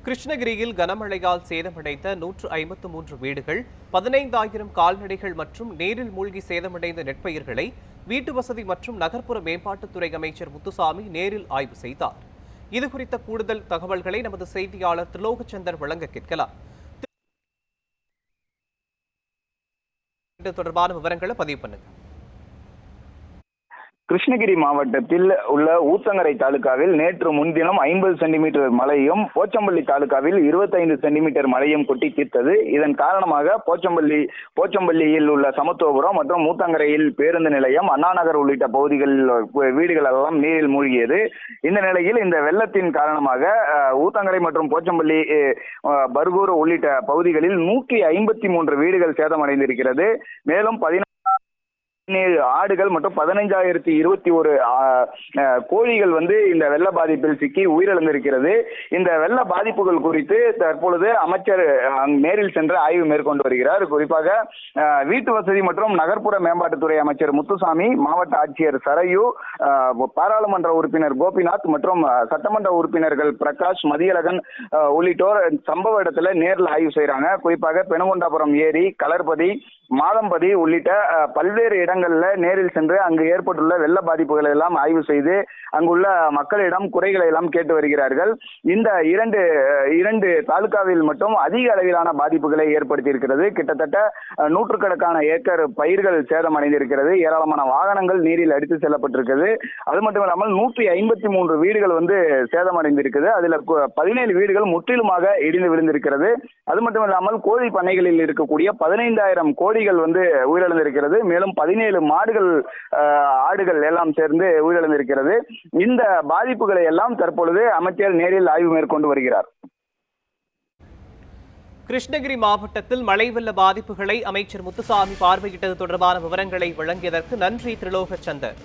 கிருஷ்ணகிரியில் கனமழையால் சேதமடைந்த 153 வீடுகள், 15,000 கால்நடைகள் மற்றும் நீரில் மூழ்கி சேதமடைந்த நெற்பயிர்களை வீட்டு வசதி மற்றும் நகர்ப்புற மேம்பாட்டுத்துறை அமைச்சர் முத்துசாமி நேரில் ஆய்வு செய்தார். இதுகுறித்த கூடுதல் தகவல்களை நமது செய்தியாளர் திலோகச்சந்தர் வழங்க கேட்கலாம். தொடர்பான விவரங்களை பதிவு பண்ணுங்க. கிருஷ்ணகிரி மாவட்டத்தில் உள்ள ஊத்தங்கரை தாலுகாவில் நேற்று முன்தினம் 50 சென்டிமீட்டர் மழையும், போச்சம்பள்ளி தாலுகாவில் 25 சென்டிமீட்டர் மழையும் கொட்டி தீர்த்தது. இதன் காரணமாக போச்சம்பள்ளியில் உள்ள சமத்துவபுரம் மற்றும் ஊத்தங்கரையில் பேருந்து நிலையம், அண்ணாநகர் உள்ளிட்ட பகுதிகளில் வீடுகள் எல்லாம் நீரில் மூழ்கியது. இந்த நிலையில் இந்த வெள்ளத்தின் காரணமாக ஊத்தங்கரை மற்றும் போச்சம்பள்ளி, பர்கூர் உள்ளிட்ட பகுதிகளில் 153 வீடுகள் சேதமடைந்திருக்கிறது. மேலும் 17 ஆடுகள் மற்றும் 15,021 கோழிகள் இந்த வெள்ள பாதிப்பில் சிக்கி உயிரிழந்திருக்கிறது. இந்த வெள்ள பாதிப்புகள் குறித்து தற்பொழுது அமைச்சர் நேரில் சென்று ஆய்வு மேற்கொண்டு வருகிறார். குறிப்பாக வீட்டு வசதி மற்றும் நகர்ப்புற மேம்பாட்டுத்துறை அமைச்சர் முத்துசாமி, மாவட்ட ஆட்சியர் சரையு, பாராளுமன்ற உறுப்பினர் கோபிநாத் மற்றும் சட்டமன்ற உறுப்பினர்கள் பிரகாஷ், மதியழகன் உள்ளிட்டோர் சம்பவ இடத்துல நேரில் ஆய்வு செய்யறாங்க. குறிப்பாக பெனுகொண்டாபுரம் ஏரி, கலர்பதி, மாதம்பதி உள்ளிட்ட பல்வேறு இடங்கள்ல நேரில் சென்று அங்கு ஏற்பட்டுள்ள வெள்ள பாதிப்புகளை எல்லாம் ஆய்வு செய்து அங்குள்ள மக்களிடம் குறைகளை எல்லாம் கேட்டு வருகிறார்கள். இந்த இரண்டு தாலுகாவில் மட்டும் அதிக அளவிலான பாதிப்புகளை ஏற்படுத்தி இருக்கிறது. கிட்டத்தட்ட 100கணக்கான ஏக்கர் பயிர்கள் சேதமடைந்திருக்கிறது. ஏராளமான வாகனங்கள் நீரில் அடித்து செல்லப்பட்டிருக்கிறது. அது மட்டும் இல்லாமல் 153 வீடுகள் சேதமடைந்திருக்கிறது. அதுல 17 வீடுகள் முற்றிலுமாக இடிந்து விழுந்திருக்கிறது. அது மட்டும் இல்லாமல் கோழி பண்ணைகளில் இருக்கக்கூடிய 15,000 கோழிகள் உயிரிழந்திருக்கிறது. மேலும் 17 மாடுகள், ஆடுகள் எல்லாம் சேர்ந்து உயிரிழந்திருக்கிறது. இந்த பாதிப்புகளை எல்லாம் தற்பொழுது அமைச்சர் நேரில் ஆய்வு மேற்கொண்டு வருகிறார். கிருஷ்ணகிரி மாவட்டத்தில் மழை வெள்ள பாதிப்புகளை அமைச்சர் முத்துசாமி பார்வையிட்டது தொடர்பான விவரங்களை வழங்கியதற்கு நன்றி திலோகச்சந்தர்.